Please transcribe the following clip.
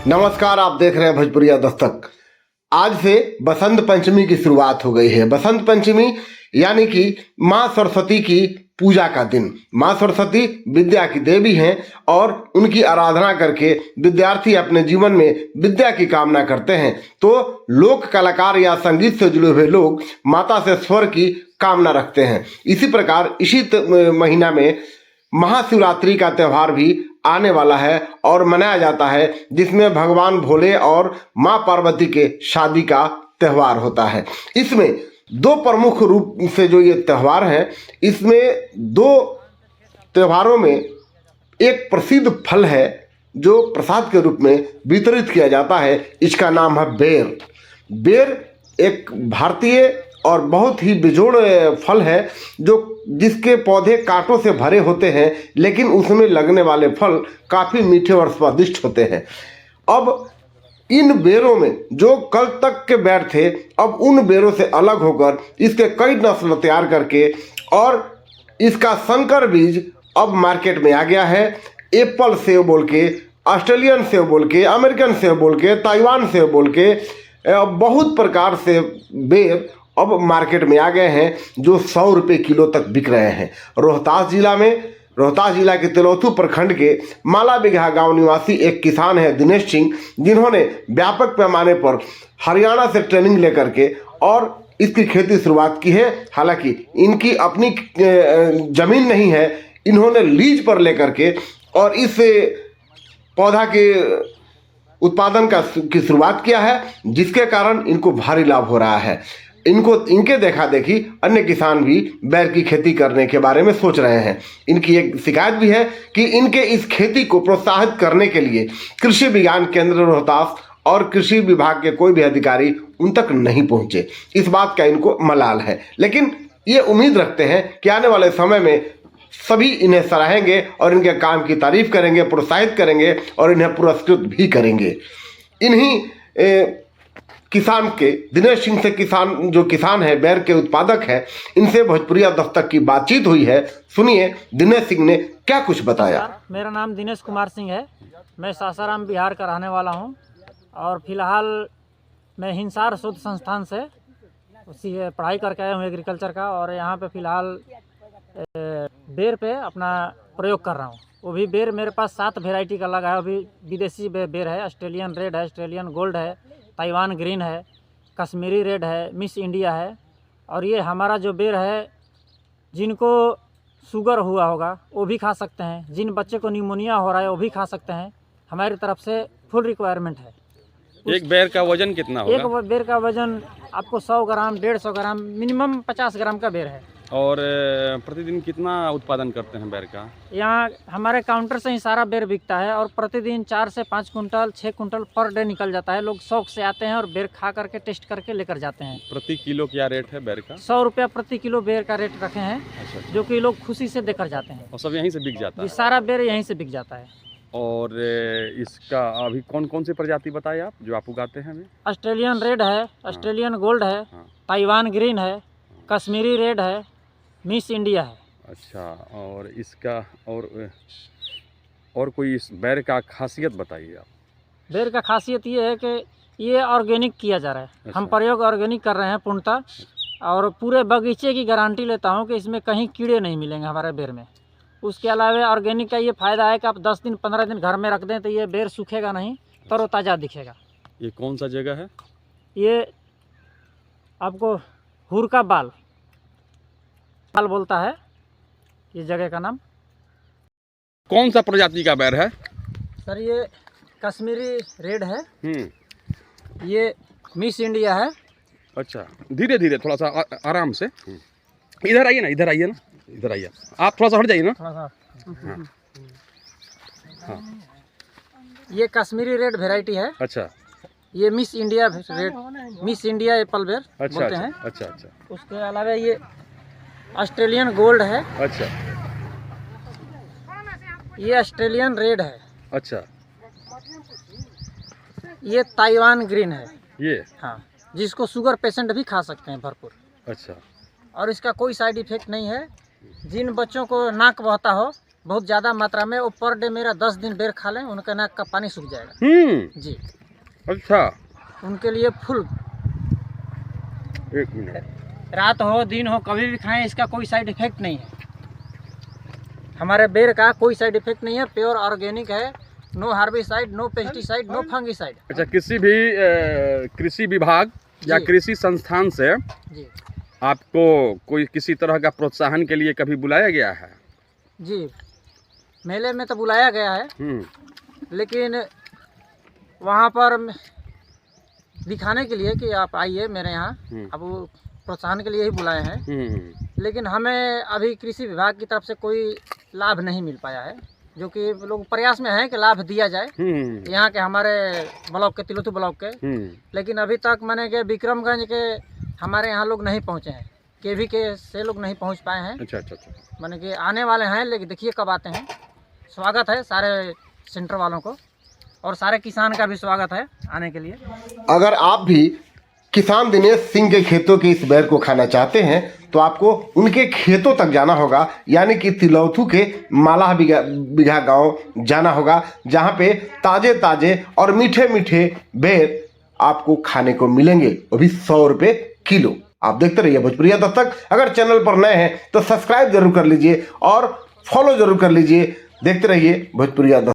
नमस्कार, आप देख रहे हैं भोजपुरिया दस्तक। आज से बसंत पंचमी की शुरुआत हो गई है। बसंत पंचमी यानी कि माँ सरस्वती की पूजा का दिन। माँ सरस्वती विद्या की देवी हैं और उनकी आराधना करके विद्यार्थी अपने जीवन में विद्या की कामना करते हैं। तो लोक कलाकार या संगीत से जुड़े हुए लोग माता से स्वर की कामना रखते हैं। इसी प्रकार इसी महीना में महाशिवरात्रि का त्यौहार भी आने वाला है और मनाया जाता है, जिसमें भगवान भोले और माँ पार्वती के शादी का त्यौहार होता है। इसमें दो प्रमुख रूप से जो ये त्यौहार है, इसमें दो त्योहारों में एक प्रसिद्ध फल है जो प्रसाद के रूप में वितरित किया जाता है। इसका नाम है बेर। बेर एक भारतीय और बहुत ही बेजोड़ फल है जिसके पौधे कांटों से भरे होते हैं, लेकिन उसमें लगने वाले फल काफ़ी मीठे और स्वादिष्ट होते हैं। अब इन बेरों में जो कल तक के बेर थे, अब उन बेरों से अलग होकर इसके कई नस्ल तैयार करके और इसका संकर बीज अब मार्केट में आ गया है। एप्पल सेव बोल के, ऑस्ट्रेलियन सेव बोल के, अमेरिकन सेव बोल के, ताइवान सेव बोल के बहुत प्रकार से बेर अब मार्केट में आ गए हैं जो 100 रुपये किलो तक बिक रहे हैं। रोहतास जिला के तिलौथू प्रखंड के माला बिगहा गांव निवासी एक किसान है दिनेश सिंह, जिन्होंने व्यापक पैमाने पर हरियाणा से ट्रेनिंग लेकर के और इसकी खेती शुरुआत की है। हालांकि इनकी अपनी जमीन नहीं है, इन्होंने लीज पर लेकर के और इस पौधा के उत्पादन की शुरुआत किया है, जिसके कारण इनको भारी लाभ हो रहा है। इनके देखा देखी अन्य किसान भी बेर की खेती करने के बारे में सोच रहे हैं। इनकी एक शिकायत भी है कि इनके इस खेती को प्रोत्साहित करने के लिए कृषि विज्ञान केंद्र रोहतास और कृषि विभाग के कोई भी अधिकारी उन तक नहीं पहुंचे। इस बात का इनको मलाल है, लेकिन ये उम्मीद रखते हैं कि आने वाले समय में सभी इन्हें सराहेंगे और इनके काम की तारीफ करेंगे, प्रोत्साहित करेंगे और इन्हें पुरस्कृत भी करेंगे। इन्हीं किसान के दिनेश सिंह से किसान है, बेर के उत्पादक है, इनसे भोजपुरिया दस्तक की बातचीत हुई है। सुनिए दिनेश सिंह ने क्या कुछ बताया। मेरा नाम दिनेश कुमार सिंह है। मैं सासाराम बिहार का रहने वाला हूं और फिलहाल मैं हिंसार शोध संस्थान से उसी पढ़ाई करके आया हूं एग्रीकल्चर का, और यहां पे फिलहाल बेर पे अपना प्रयोग कर रहा हूं। वो भी बेर मेरे पास 7 वेराइटी का लगा है। अभी विदेशी बेर है, ऑस्ट्रेलियन रेड है, ऑस्ट्रेलियन गोल्ड है, ताइवान ग्रीन है, कश्मीरी रेड है, मिस इंडिया है। और ये हमारा जो बेर है, जिनको शुगर हुआ होगा वो भी खा सकते हैं, जिन बच्चे को निमोनिया हो रहा है वो भी खा सकते हैं। हमारी तरफ से फुल रिक्वायरमेंट है। एक बेर का वजन कितना होगा? एक बेर का वजन आपको 100 ग्राम, 150 ग्राम, मिनिमम 50 ग्राम का बेर है। और प्रतिदिन कितना उत्पादन करते हैं बेर का? यहाँ हमारे काउंटर से ही सारा बेर बिकता है और प्रतिदिन 4 से 5 कुंटल, 6 कुंटल पर डे निकल जाता है। लोग शौक से आते हैं और बेर खा करके टेस्ट करके लेकर जाते हैं। प्रति किलो क्या रेट है बेर का? 100 रुपया प्रति किलो बेर का रेट रखे हैं। अच्छा। जो कि लोग खुशी से देकर जाते हैं और सब यहीं से बिक जाता है? सारा बेर यहीं से बिक जाता है। और इसका अभी कौन कौन सी प्रजाति बताए आप जो आप उगाते हैं अभी? ऑस्ट्रेलियन रेड है, ऑस्ट्रेलियन गोल्ड है, ताइवान ग्रीन है, कश्मीरी रेड है, मिस इंडिया है। अच्छा। और इसका और कोई इस बेर का खासियत बताइए आप। बेर का खासियत ये है कि ये ऑर्गेनिक किया जा रहा है। अच्छा। हम प्रयोग ऑर्गेनिक कर रहे हैं पूर्णतः, और पूरे बगीचे की गारंटी लेता हूँ कि इसमें कहीं कीड़े नहीं मिलेंगे हमारे बेर में। उसके अलावा ऑर्गेनिक का ये फ़ायदा है कि आप 10 दिन 15 दिन घर में रख दें तो ये बेर सूखेगा नहीं, तरोताज़ा दिखेगा। ये कौन सा जगह है? ये आपको हुरका बाल बोलता है ये जगह का नाम। कौन सा प्रजाति का बेर है सर? ये कश्मीरी रेड है, ये मिस इंडिया है। अच्छा, धीरे धीरे थोड़ा सा आराम से। इधर आइए ना, इधर आइए ना, इधर आइए। आप थोड़ा सा हट जाइए ना। थोड़ा सा। हाँ। ये कश्मीरी रेड वेराइटी है। अच्छा। ये miss India red, miss India Apple बेर बोलते हैं। अच्छा अच्छा। उसके अलावा ये ऑस्ट्रेलियन गोल्ड है। अच्छा। ये ऑस्ट्रेलियन रेड है। अच्छा। ये ताइवान ग्रीन है। ये हाँ, जिसको शुगर पेशेंट भी खा सकते हैं भरपूर। अच्छा। और इसका कोई साइड इफेक्ट नहीं है। जिन बच्चों को नाक बहता हो बहुत ज़्यादा मात्रा में, वो पर डे मेरा 10 दिन बेर खा लें, उनका नाक का पानी सूख जाएगा। जी, अच्छा, उनके लिए फुल, 1 मिनट, रात हो दिन हो कभी भी खाएं, इसका कोई साइड इफेक्ट नहीं है। हमारे बेर का कोई साइड इफेक्ट नहीं है, प्योर ऑर्गेनिक है, no herbicide, no pesticide, no fungicide. अच्छा, किसी भी कृषि विभाग या जी। कृषि संस्थान से जी आपको कोई किसी तरह का प्रोत्साहन के लिए कभी बुलाया गया है? जी, मेले में तो बुलाया गया है, लेकिन वहाँ पर दिखाने के लिए कि आप आइए मेरे यहाँ, अब वो प्रोत्साहन के लिए ही बुलाए हैं। लेकिन हमें अभी कृषि विभाग की तरफ से कोई लाभ नहीं मिल पाया है, जो कि लोग प्रयास में हैं कि लाभ दिया जाए यहाँ के हमारे ब्लॉक के, तिलोथू ब्लॉक के। लेकिन अभी तक मैंने कि विक्रमगंज के हमारे यहाँ लोग नहीं पहुँचे हैं, केवी के से लोग नहीं पहुँच पाए हैं। अच्छा अच्छा अच्छा, मैंने कि आने वाले हैं, लेकिन देखिए कब आते हैं। स्वागत है सारे सेंटर वालों को, और सारे किसान का भी स्वागत है आने के लिए। अगर आप भी किसान दिनेश सिंह के खेतों के इस बेर को खाना चाहते हैं तो आपको उनके खेतों तक जाना होगा, यानी कि तिलौथू के मालाह बिघा गांव जाना होगा, जहां पे ताजे ताजे और मीठे मीठे बेर आपको खाने को मिलेंगे, वो भी 100 रुपये किलो। आप देखते रहिए भोजपुरिया दस्तक। अगर चैनल पर नए हैं तो सब्सक्राइब जरूर कर लीजिए और फॉलो जरूर कर लीजिए। देखते रहिए भोजपुरिया दस्तक।